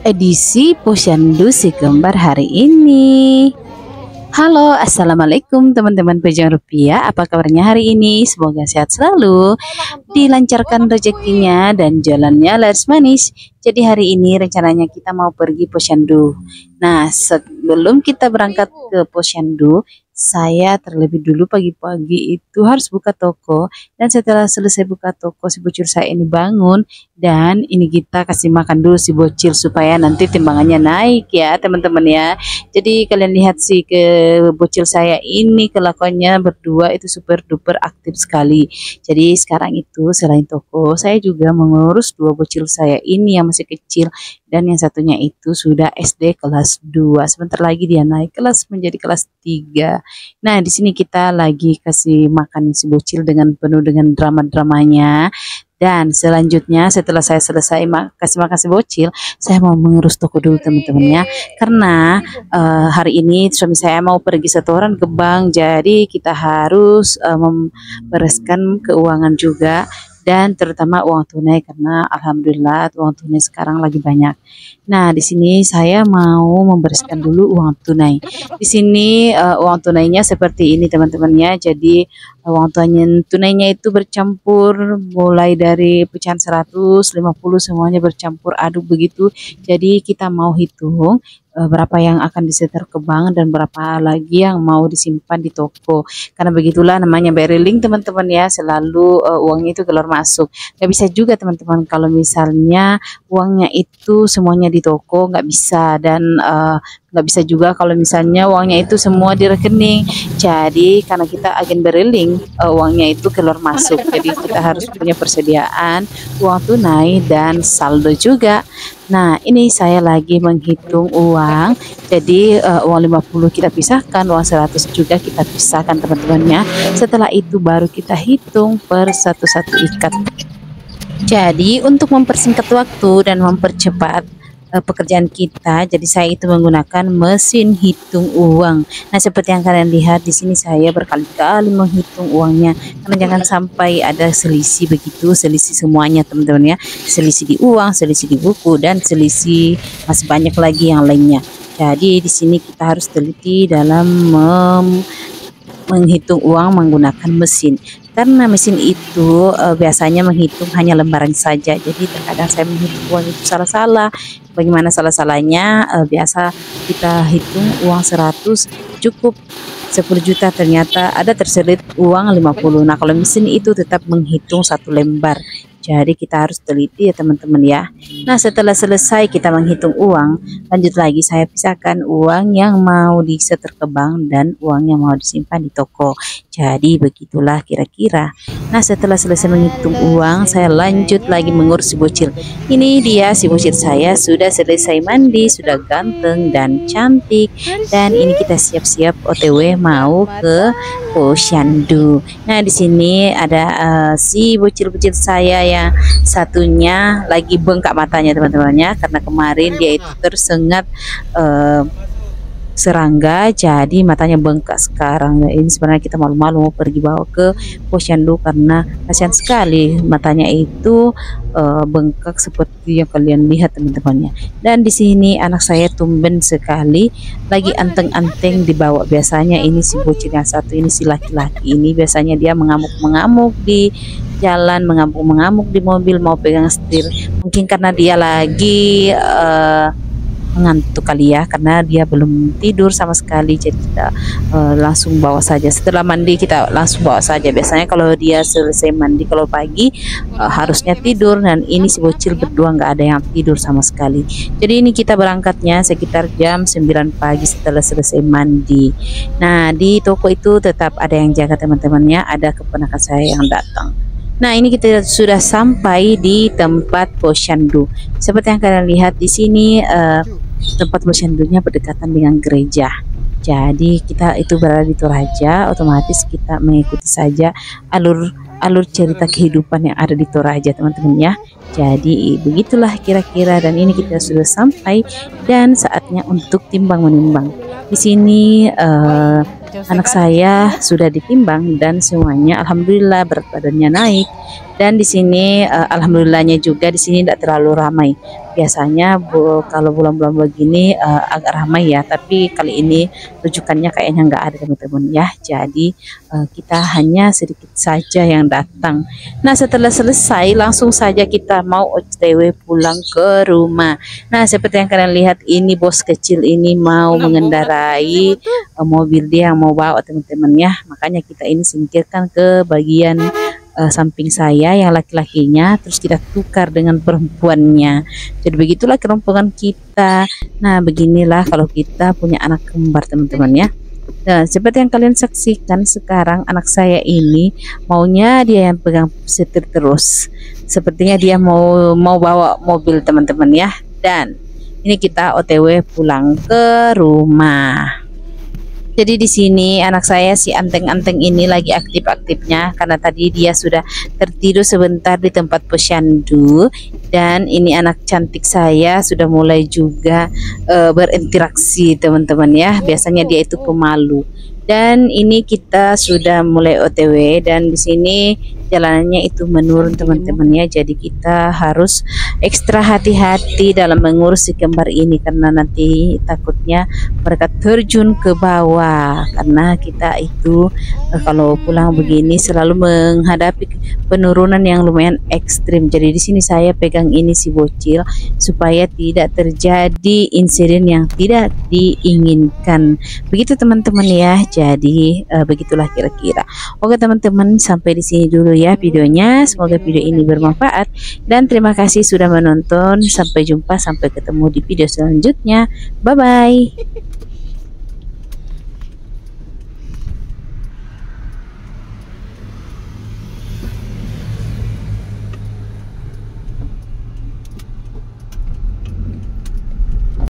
edisi Posyandu si Kembar hari ini. Halo, assalamualaikum teman-teman pejuang rupiah. Apa kabarnya hari ini? Semoga sehat selalu, dilancarkan rezekinya dan jalannya laris manis. Jadi hari ini rencananya kita mau pergi Posyandu. Nah, sebelum kita berangkat ke Posyandu, saya terlebih dulu pagi-pagi itu harus buka toko, dan setelah selesai buka toko si bocil saya ini bangun, dan ini kita kasih makan dulu si bocil supaya nanti timbangannya naik ya teman-teman ya. Jadi kalian lihat sih ke bocil saya ini kelakuannya berdua itu super duper aktif sekali. Jadi sekarang itu selain toko, saya juga mengurus dua bocil saya ini yang masih kecil, dan yang satunya itu sudah SD kelas 2. Sebentar lagi dia naik kelas menjadi kelas 3. Nah, di sini kita lagi kasih makan si bocil dengan penuh dengan drama-dramanya. Dan selanjutnya setelah saya selesai kasih makan si bocil, saya mau mengurus toko dulu teman-teman ya. Karena hari ini suami saya mau pergi setoran ke bank, jadi kita harus membereskan keuangan juga, dan terutama uang tunai karena alhamdulillah uang tunai sekarang lagi banyak. Nah, di sini saya mau membereskan dulu uang tunai. Di sini uang tunainya seperti ini teman-teman ya. Jadi uang tunainya itu bercampur mulai dari pecahan 100, 50 semuanya bercampur aduk begitu. Jadi kita mau hitung berapa yang akan disetor ke bank dan berapa lagi yang mau disimpan di toko. Karena begitulah namanya barreling teman-teman ya, selalu uangnya itu keluar masuk. Nggak bisa juga teman-teman kalau misalnya uangnya itu semuanya di toko, nggak bisa. Dan nggak bisa juga kalau misalnya uangnya itu semua di rekening. Jadi karena kita agen barreling, uangnya itu keluar masuk. Jadi kita harus punya persediaan uang tunai dan saldo juga. Nah, ini saya lagi menghitung uang. Jadi uang 50 kita pisahkan, uang 100 juga kita pisahkan teman-temannya. Setelah itu baru kita hitung per satu-satu ikat. Jadi untuk mempersingkat waktu dan mempercepat pekerjaan kita, jadi saya itu menggunakan mesin hitung uang. Nah, seperti yang kalian lihat di sini saya berkali-kali menghitung uangnya, karena jangan sampai ada selisih begitu, selisih semuanya teman-teman ya, selisih di uang, selisih di buku, dan selisih masih banyak lagi yang lainnya. Jadi di sini kita harus teliti dalam menghitung uang menggunakan mesin, karena mesin itu biasanya menghitung hanya lembaran saja. Jadi terkadang saya menghitung uang itu salah-salah. Bagaimana salah-salahnya? Biasa kita hitung uang 100 cukup 10 juta, ternyata ada terselip uang 50. Nah, kalau mesin itu tetap menghitung satu lembar. Jadi kita harus teliti ya teman-teman ya. Nah, setelah selesai kita menghitung uang, lanjut lagi saya pisahkan uang yang mau disetor ke bank dan uang yang mau disimpan di toko. Jadi begitulah kira-kira. Nah, setelah selesai menghitung uang, saya lanjut lagi mengurus si bocil. Ini dia si bocil saya sudah selesai mandi, sudah ganteng dan cantik. Dan ini kita siap-siap OTW mau ke Posyandu. Nah, di sini ada si bocil-bocil saya yang satunya lagi bengkak matanya teman-temannya, karena kemarin dia itu tersengat serangga, jadi matanya bengkak sekarang. Nah, ini sebenarnya kita malu-malu mau pergi bawa ke Posyandu karena kasihan sekali matanya itu bengkak seperti yang kalian lihat teman-temannya. Dan di sini anak saya tumben sekali lagi anteng-anteng dibawa. Biasanya ini si bocil yang satu ini, si laki-laki ini biasanya dia mengamuk-mengamuk di jalan, mengamuk-mengamuk di mobil, mau pegang setir. Mungkin karena dia lagi mengantuk kali ya, karena dia belum tidur sama sekali. Jadi kita langsung bawa saja, setelah mandi kita langsung bawa saja. Biasanya kalau dia selesai mandi kalau pagi harusnya tidur, dan ini si bocil berdua nggak ada yang tidur sama sekali. Jadi ini kita berangkatnya sekitar jam 9 pagi setelah selesai mandi. Nah, di toko itu tetap ada yang jaga teman-temannya, ada keponakan saya yang datang. Nah, ini kita sudah sampai di tempat Posyandu. Seperti yang kalian lihat di sini, tempat Posyandunya berdekatan dengan gereja. Jadi kita itu berada di Toraja, otomatis kita mengikuti saja alur cerita kehidupan yang ada di Toraja teman-teman ya. Jadi begitulah kira-kira, dan ini kita sudah sampai dan saatnya untuk timbang menimbang. Di sini anak saya sudah ditimbang dan semuanya alhamdulillah berat badannya naik. Dan di sini alhamdulillahnya juga di sini tidak terlalu ramai. Biasanya kalau bulan-bulan begini agak ramai ya, tapi kali ini rujukannya kayaknya nggak ada teman-teman ya. Jadi kita hanya sedikit saja yang datang. Nah, setelah selesai langsung saja kita mau OTW pulang ke rumah. Nah, seperti yang kalian lihat ini bos kecil ini mau mengendarai mobil dia yang mau bawa teman-teman ya. Makanya kita ini singkirkan ke bagian samping saya yang laki-lakinya, terus kita tukar dengan perempuannya. Jadi begitulah kerompongan kita. Nah, beginilah kalau kita punya anak kembar teman-teman ya. Nah, seperti yang kalian saksikan sekarang anak saya ini maunya dia yang pegang setir terus. Sepertinya dia mau bawa mobil teman-teman ya. Dan ini kita OTW pulang ke rumah. Jadi di sini anak saya si Anteng-Anteng ini lagi aktif-aktifnya karena tadi dia sudah tertidur sebentar di tempat posyandu, dan ini anak cantik saya sudah mulai juga berinteraksi teman-teman ya. Biasanya dia itu pemalu. Dan ini kita sudah mulai OTW, dan di sini jalanannya itu menurun teman-teman ya. Jadi kita harus ekstra hati-hati dalam mengurus si kembar ini karena nanti takutnya mereka terjun ke bawah, karena kita itu kalau pulang begini selalu menghadapi penurunan yang lumayan ekstrim. Jadi di sini saya pegang ini si bocil supaya tidak terjadi insiden yang tidak diinginkan. Begitu teman-teman ya. Jadi begitulah kira-kira. Oke teman-teman, sampai di sini dulu ya videonya. Semoga video ini bermanfaat dan terima kasih sudah menonton. Sampai jumpa, sampai ketemu di video selanjutnya. Bye bye.